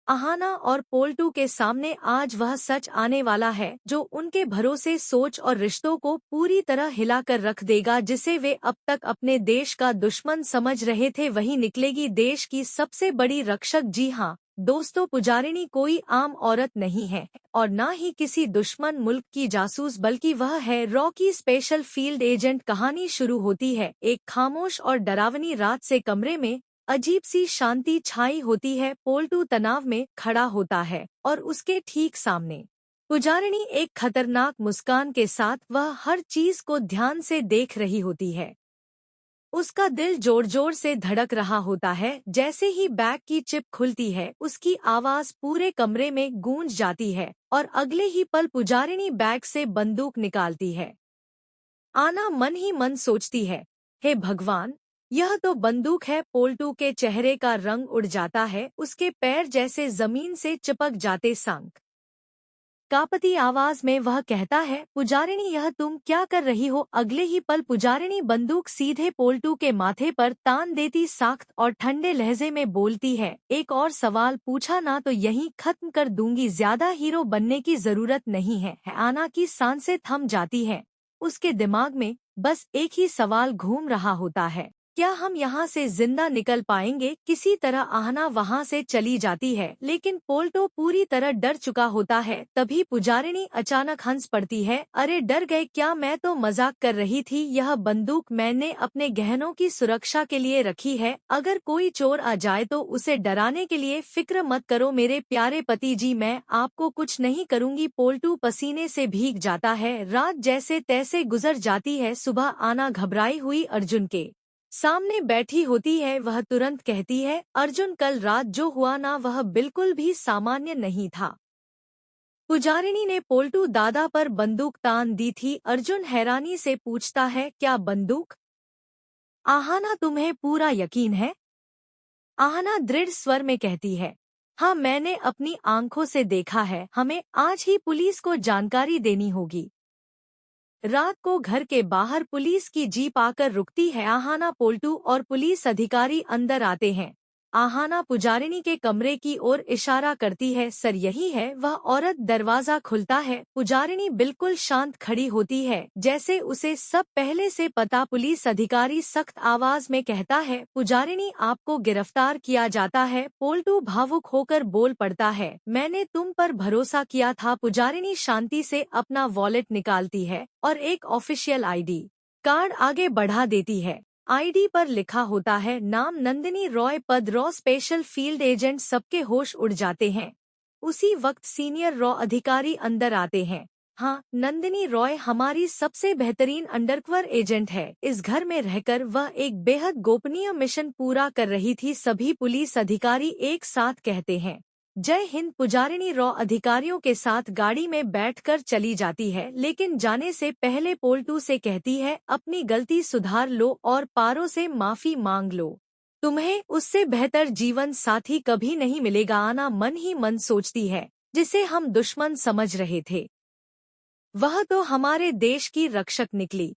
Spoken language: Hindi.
आहाना और पोल्टू के सामने आज वह सच आने वाला है जो उनके भरोसे, सोच और रिश्तों को पूरी तरह हिलाकर रख देगा। जिसे वे अब तक अपने देश का दुश्मन समझ रहे थे, वही निकलेगी देश की सबसे बड़ी रक्षक। जी हाँ दोस्तों, पुजारिनी कोई आम औरत नहीं है और न ही किसी दुश्मन मुल्क की जासूस, बल्कि वह है रॉकी स्पेशल फील्ड एजेंट। कहानी शुरू होती है एक खामोश और डरावनी रात से। कमरे में अजीब सी शांति छाई होती है। पोल्टू तनाव में खड़ा होता है और उसके ठीक सामने पुजारिनी एक खतरनाक मुस्कान के साथ वह हर चीज को ध्यान से देख रही होती है। उसका दिल जोर जोर से धड़क रहा होता है। जैसे ही बैग की चिप खुलती है, उसकी आवाज पूरे कमरे में गूंज जाती है और अगले ही पल पुजारिनी बैग से बंदूक निकालती है। आना मन ही मन सोचती है, हे भगवान, यह तो बंदूक है। पोल्टू के चेहरे का रंग उड़ जाता है, उसके पैर जैसे जमीन से चिपक जाते। सांक कांपती आवाज में वह कहता है, पुजारिनी यह तुम क्या कर रही हो? अगले ही पल पुजारिनी बंदूक सीधे पोल्टू के माथे पर तान देती, सख्त और ठंडे लहजे में बोलती है, एक और सवाल पूछा ना तो यहीं खत्म कर दूंगी। ज्यादा हीरो बनने की जरूरत नहीं है। आना की सांसें थम जाती हैं। उसके दिमाग में बस एक ही सवाल घूम रहा होता है, क्या हम यहाँ से जिंदा निकल पाएंगे? किसी तरह आहना वहाँ से चली जाती है, लेकिन पोल्टो पूरी तरह डर चुका होता है। तभी पुजारिनी अचानक हंस पड़ती है, अरे डर गए क्या? मैं तो मजाक कर रही थी। यह बंदूक मैंने अपने गहनों की सुरक्षा के लिए रखी है। अगर कोई चोर आ जाए तो उसे डराने के लिए। फिक्र मत करो मेरे प्यारे पति जी, मैं आपको कुछ नहीं करूँगी। पोल्टू पसीने से भीग जाता है। रात जैसे तैसे गुजर जाती है। सुबह आना घबराई हुई अर्जुन के सामने बैठी होती है। वह तुरंत कहती है, अर्जुन कल रात जो हुआ ना वह बिल्कुल भी सामान्य नहीं था। पुजारिनी ने पोल्टू दादा पर बंदूक तान दी थी। अर्जुन हैरानी से पूछता है, क्या बंदूक? आहाना तुम्हें पूरा यकीन है? आहाना दृढ़ स्वर में कहती है, हाँ मैंने अपनी आंखों से देखा है। हमें आज ही पुलिस को जानकारी देनी होगी। रात को घर के बाहर पुलिस की जीप आकर रुकती है। आहाना, पोल्टू और पुलिस अधिकारी अंदर आते हैं। आहाना पुजारिनी के कमरे की ओर इशारा करती है, सर यही है वह औरत। दरवाजा खुलता है। पुजारिनी बिल्कुल शांत खड़ी होती है, जैसे उसे सब पहले से पता। पुलिस अधिकारी सख्त आवाज में कहता है, पुजारिनी आपको गिरफ्तार किया जाता है। पोल्टू भावुक होकर बोल पड़ता है, मैंने तुम पर भरोसा किया था। पुजारिनी शांति से अपना वॉलेट निकालती है और एक ऑफिशियल आईडी कार्ड आगे बढ़ा देती है। आईडी पर लिखा होता है नाम नंदिनी रॉय, पद रॉ स्पेशल फील्ड एजेंट। सबके होश उड़ जाते हैं। उसी वक्त सीनियर रॉ अधिकारी अंदर आते हैं। हाँ, नंदिनी रॉय हमारी सबसे बेहतरीन अंडरकवर एजेंट है। इस घर में रहकर वह एक बेहद गोपनीय मिशन पूरा कर रही थी। सभी पुलिस अधिकारी एक साथ कहते हैं, जय हिंद। पुजारिनी रॉ अधिकारियों के साथ गाड़ी में बैठकर चली जाती है, लेकिन जाने से पहले पोल्टू से कहती है, अपनी गलती सुधार लो और पारो से माफी मांग लो। तुम्हें उससे बेहतर जीवन साथी कभी नहीं मिलेगा। आना मन ही मन सोचती है, जिसे हम दुश्मन समझ रहे थे वह तो हमारे देश की रक्षक निकली।